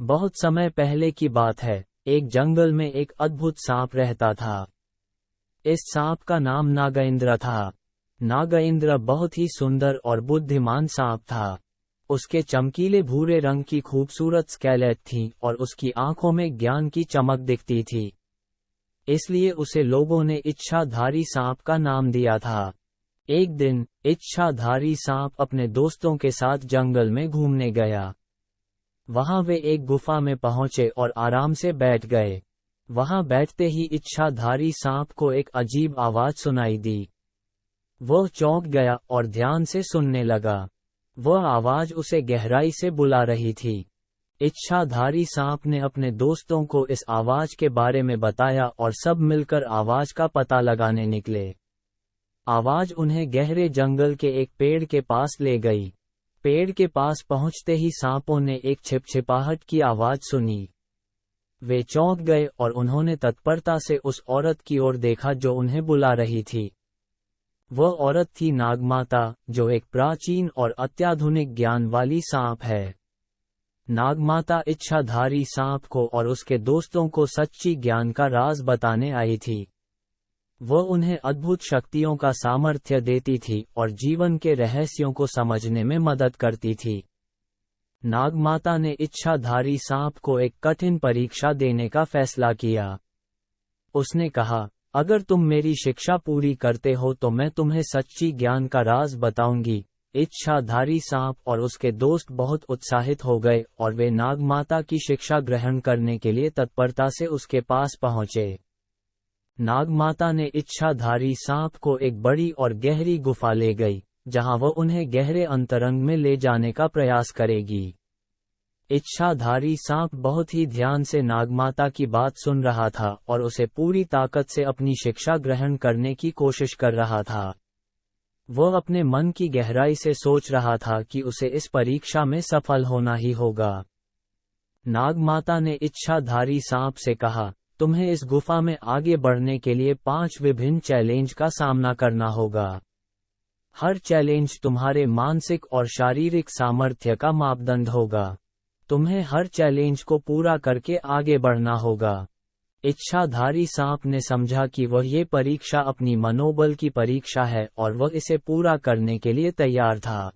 बहुत समय पहले की बात है। एक जंगल में एक अद्भुत सांप रहता था। इस सांप का नाम नागेंद्र था। नागेंद्र बहुत ही सुंदर और बुद्धिमान सांप था। उसके चमकीले भूरे रंग की खूबसूरत स्केलेट थी और उसकी आंखों में ज्ञान की चमक दिखती थी। इसलिए उसे लोगों ने इच्छाधारी सांप का नाम दिया था। एक दिन इच्छाधारी सांप अपने दोस्तों के साथ जंगल में घूमने गया। वहां वे एक गुफा में पहुंचे और आराम से बैठ गए। वहां बैठते ही इच्छाधारी सांप को एक अजीब आवाज सुनाई दी। वह चौंक गया और ध्यान से सुनने लगा। वह आवाज उसे गहराई से बुला रही थी। इच्छाधारी सांप ने अपने दोस्तों को इस आवाज के बारे में बताया और सब मिलकर आवाज का पता लगाने निकले। आवाज उन्हें गहरे जंगल के एक पेड़ के पास ले गई। पेड़ के पास पहुंचते ही सांपों ने एक छिपछिपाहट की आवाज सुनी। वे चौंक गए और उन्होंने तत्परता से उस औरत की ओर देखा जो उन्हें बुला रही थी। वह औरत थी नागमाता, जो एक प्राचीन और अत्याधुनिक ज्ञान वाली सांप है। नागमाता इच्छाधारी सांप को और उसके दोस्तों को सच्ची ज्ञान का राज बताने आई थी। वह उन्हें अद्भुत शक्तियों का सामर्थ्य देती थी और जीवन के रहस्यों को समझने में मदद करती थी। नागमाता ने इच्छाधारी सांप को एक कठिन परीक्षा देने का फैसला किया। उसने कहा, अगर तुम मेरी शिक्षा पूरी करते हो तो मैं तुम्हें सच्ची ज्ञान का राज बताऊंगी। इच्छाधारी सांप और उसके दोस्त बहुत उत्साहित हो गए और वे नागमाता की शिक्षा ग्रहण करने के लिए तत्परता से उसके पास पहुंचे। नागमाता ने इच्छाधारी सांप को एक बड़ी और गहरी गुफा ले गई, जहां वह उन्हें गहरे अंतरंग में ले जाने का प्रयास करेगी। इच्छाधारी सांप बहुत ही ध्यान से नागमाता की बात सुन रहा था और उसे पूरी ताकत से अपनी शिक्षा ग्रहण करने की कोशिश कर रहा था। वह अपने मन की गहराई से सोच रहा था कि उसे इस परीक्षा में सफल होना ही होगा। नागमाता ने इच्छाधारी सांप से कहा, तुम्हें इस गुफा में आगे बढ़ने के लिए 5 विभिन्न चैलेंज का सामना करना होगा। हर चैलेंज तुम्हारे मानसिक और शारीरिक सामर्थ्य का मापदंड होगा। तुम्हें हर चैलेंज को पूरा करके आगे बढ़ना होगा। इच्छाधारी सांप ने समझा कि वह ये परीक्षा अपनी मनोबल की परीक्षा है और वह इसे पूरा करने के लिए तैयार था।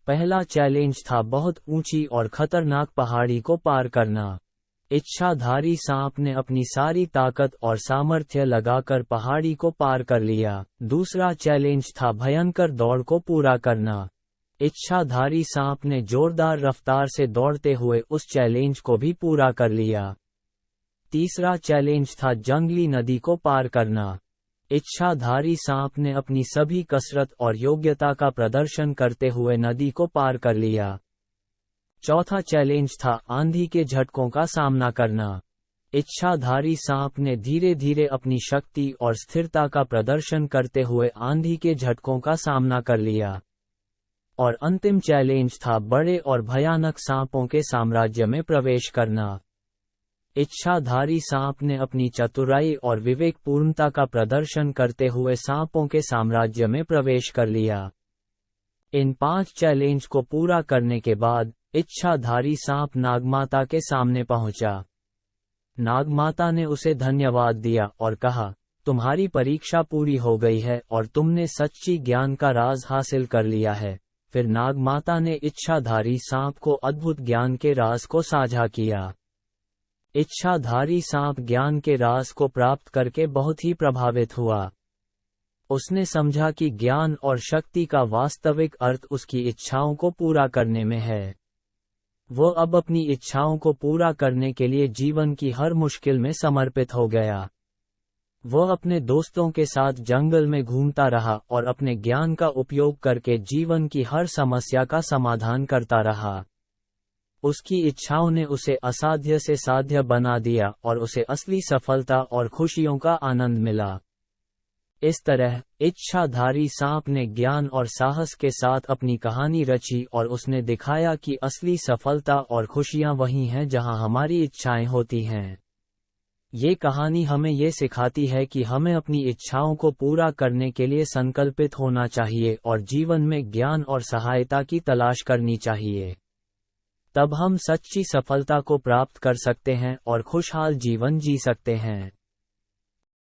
पहला चैलेंज था बहुत ऊंची और खतरनाक पहाड़ी को पार करना। इच्छाधारी सांप ने अपनी सारी ताकत और सामर्थ्य लगाकर पहाड़ी को पार कर लिया। दूसरा चैलेंज था भयंकर दौड़ को पूरा करना। इच्छाधारी सांप ने जोरदार रफ्तार से दौड़ते हुए उस चैलेंज को भी पूरा कर लिया। तीसरा चैलेंज था जंगली नदी को पार करना। इच्छाधारी सांप ने अपनी सभी कसरत और योग्यता का प्रदर्शन करते हुए नदी को पार कर लिया। चौथा चैलेंज था आंधी के झटकों का सामना करना। इच्छाधारी सांप ने धीरे धीरे अपनी शक्ति और स्थिरता का प्रदर्शन करते हुए आंधी के झटकों का सामना कर लिया। और अंतिम चैलेंज था बड़े और भयानक सांपों के साम्राज्य में प्रवेश करना। इच्छाधारी सांप ने अपनी चतुराई और विवेकपूर्णता का प्रदर्शन करते हुए सांपों के साम्राज्य में प्रवेश कर लिया। इन 5 चैलेंज को पूरा करने के बाद इच्छाधारी सांप नागमाता के सामने पहुंचा। नागमाता ने उसे धन्यवाद दिया और कहा, तुम्हारी परीक्षा पूरी हो गई है और तुमने सच्ची ज्ञान का राज हासिल कर लिया है। फिर नागमाता ने इच्छाधारी सांप को अद्भुत ज्ञान के राज को साझा किया। इच्छाधारी सांप ज्ञान के राज को प्राप्त करके बहुत ही प्रभावित हुआ। उसने समझा कि ज्ञान और शक्ति का वास्तविक अर्थ उसकी इच्छाओं को पूरा करने में है। वह अब अपनी इच्छाओं को पूरा करने के लिए जीवन की हर मुश्किल में समर्पित हो गया। वह अपने दोस्तों के साथ जंगल में घूमता रहा और अपने ज्ञान का उपयोग करके जीवन की हर समस्या का समाधान करता रहा। उसकी इच्छाओं ने उसे असाध्य से साध्य बना दिया और उसे असली सफलता और खुशियों का आनंद मिला। इस तरह इच्छाधारी सांप ने ज्ञान और साहस के साथ अपनी कहानी रची और उसने दिखाया कि असली सफलता और खुशियां वही हैं जहां हमारी इच्छाएं होती हैं। ये कहानी हमें ये सिखाती है कि हमें अपनी इच्छाओं को पूरा करने के लिए संकल्पित होना चाहिए और जीवन में ज्ञान और सहायता की तलाश करनी चाहिए। तब हम सच्ची सफलता को प्राप्त कर सकते हैं और खुशहाल जीवन जी सकते हैं।